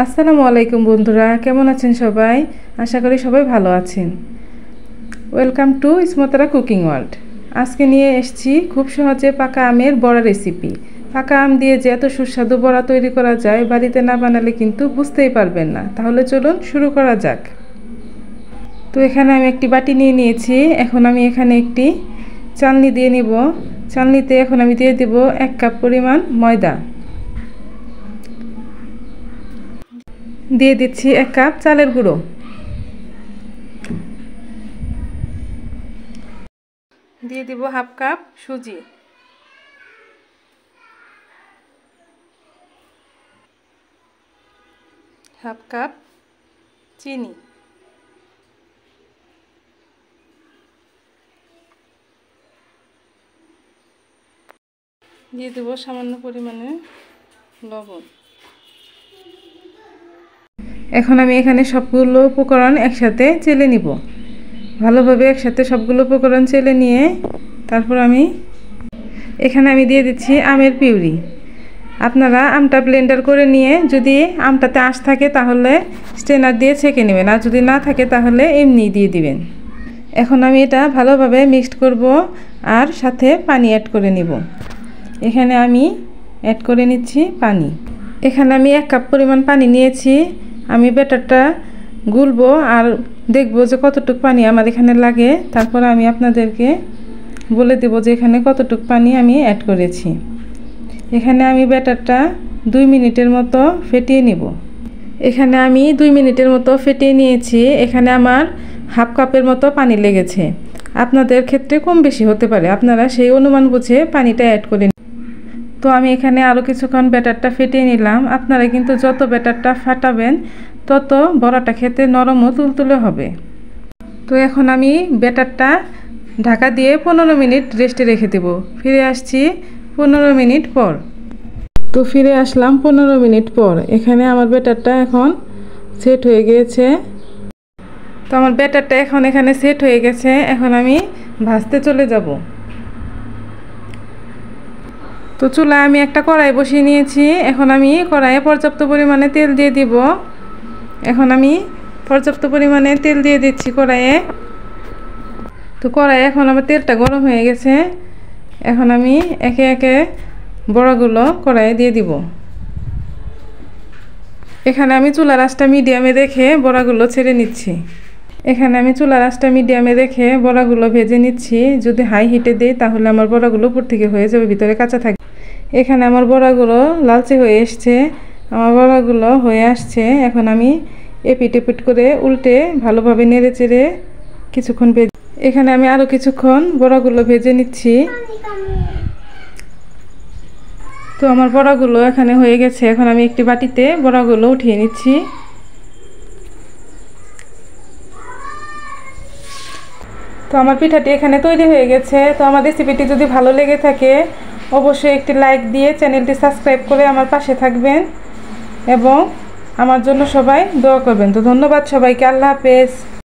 আসসালামু আলাইকুম বন্ধুরা, কেমন আছেন সবাই? আশা করি সবাই ভালো আছেন। Welcome to ইসমতারা cooking world. আজকে নিয়ে এসেছি খুব সহজে পাকা আমের বড়া রেসিপি। পাকা আম দিয়ে যে এত সুস্বাদু বড়া তৈরি করা যায়, বাড়িতে না বানালে কিন্তু বুঝতেই পারবেন না। তাহলে চলুন শুরু করা যাক। তো এখানে আমি একটি বাটি নিয়ে নিয়েছি। এখন আমি এখানে একটি চালনি দিয়ে নিব। চালনিতে এখন আমি দিয়ে দেব 1 কাপ পরিমাণ ময়দা। দিয়ে দিচ্ছি 1 কাপ চালের গুঁড়ো। দিয়ে দিব 1/2 কাপ সুজি। হাফ কাপ চিনি। দিয়ে দেব সামান্য পরিমাণে লবণ। এখন আমি এখানে সবগুলো উপকরণ একসাথে চেলে নিব। ভালোভাবে একসাথে সবগুলো উপকরণ চেলে নিয়ে তারপর এখানে আমি দিয়ে দিচ্ছি আমের পিউরি। আপনারা আমটা ব্লেন্ডার করে নিয়ে যদি আমটাতে আঁশ থাকে তাহলে স্ট্রেনার দিয়ে ছেঁকে নেবেন, আর যদি না থাকে তাহলে এমনি দিয়ে দিবেন। এখন আমি এটা ভালোভাবে মিক্সড করব আর সাথে পানি অ্যাড করে নিব। এখানে আমি অ্যাড করে নিচ্ছি পানি। এখানে আমি 1 কাপ পরিমাণ পানি নিয়েছি। আমি ব্যাটারটা গুলবো আর দেখব যে কতটুকু পানি আমার এখানে লাগে। তারপর আমি আপনাদেরকে বলে দেব যে এখানে কতটুকু পানি আমি অ্যাড করেছি। এখানে আমি ব্যাটারটা 2 মিনিটের মতো ফেটিয়ে নিব। এখানে আমি 2 মিনিটের মতো ফেটিয়ে নিয়েছি। এখানে আমার 1/2 কাপের মতো পানি লেগেছে। আপনাদের ক্ষেত্রে কম বেশি হতে পারে, আপনারা সেই অনুমান বুঝে পানিটা অ্যাড করে নিন। তো আমি এখানে আরও কিছুক্ষণ ব্যাটারটা ফেটিয়ে নিলাম। আপনারা কিন্তু যত ব্যাটারটা ফাটাবেন তত বড়াটা খেতে নরম ও তুলতুলে হবে। তো এখন আমি ব্যাটারটা ঢাকা দিয়ে 15 মিনিট রেস্টে রেখে দেব। ফিরে আসছি 15 মিনিট পর। তো ফিরে আসলাম 15 মিনিট পর। এখানে আমার ব্যাটারটা এখন সেট হয়ে গিয়েছে। তো আমার ব্যাটারটা এখন এখানে সেট হয়ে গেছে। এখন আমি ভাজতে চলে যাব। তো চুলায় আমি একটা কড়াই বসিয়ে নিয়েছি। এখন আমি কড়াইয়ে পর্যাপ্ত পরিমাণে তেল দিয়ে দিব। এখন আমি পর্যাপ্ত পরিমাণে তেল দিয়ে দিচ্ছি কড়াইয়ে। তো কড়াইয়ে এখন আমার তেলটা গরম হয়ে গেছে। এখন আমি একে একে বড়াগুলো কড়াইয়ে দিয়ে দিব। এখানে আমি চুলার আঁচটা মিডিয়ামে রেখে বড়াগুলো ছেড়ে নিচ্ছি। এখানে আমি চুলার আঁচটা মিডিয়ামে রেখে বড়াগুলো ভেজে নিচ্ছি। যদি হাই হিটে দিই তাহলে আমার বড়াগুলো উপর থেকে হয়ে যাবে, ভিতরে কাঁচা থাকবে। এখানে আমার বড়াগুলো লালচে হয়ে এসছে, আমার বড়াগুলো হয়ে আসছে। এখন আমি এপিট এপিট করে উল্টে ভালোভাবে নেড়ে চেড়ে কিছুক্ষণ ভেজে এখানে আমি আরও কিছুক্ষণ বড়াগুলো ভেজে নিচ্ছি। তো আমার বড়াগুলো এখানে হয়ে গেছে। এখন আমি একটি বাটিতে বড়াগুলো উঠিয়ে নিচ্ছি। তো আমার পিঠাটি এখানে তৈরি হয়ে গেছে। তো আমার রেসিপিটি যদি ভালো লেগে থাকে অবশ্যই একটি লাইক দিয়ে চ্যানেলটি সাবস্ক্রাইব করে আমার পাশে থাকবেন এবং আমার জন্য সবাই দোয়া করবেন। তো ধন্যবাদ সবাইকে। আল্লাহ হাফেজ।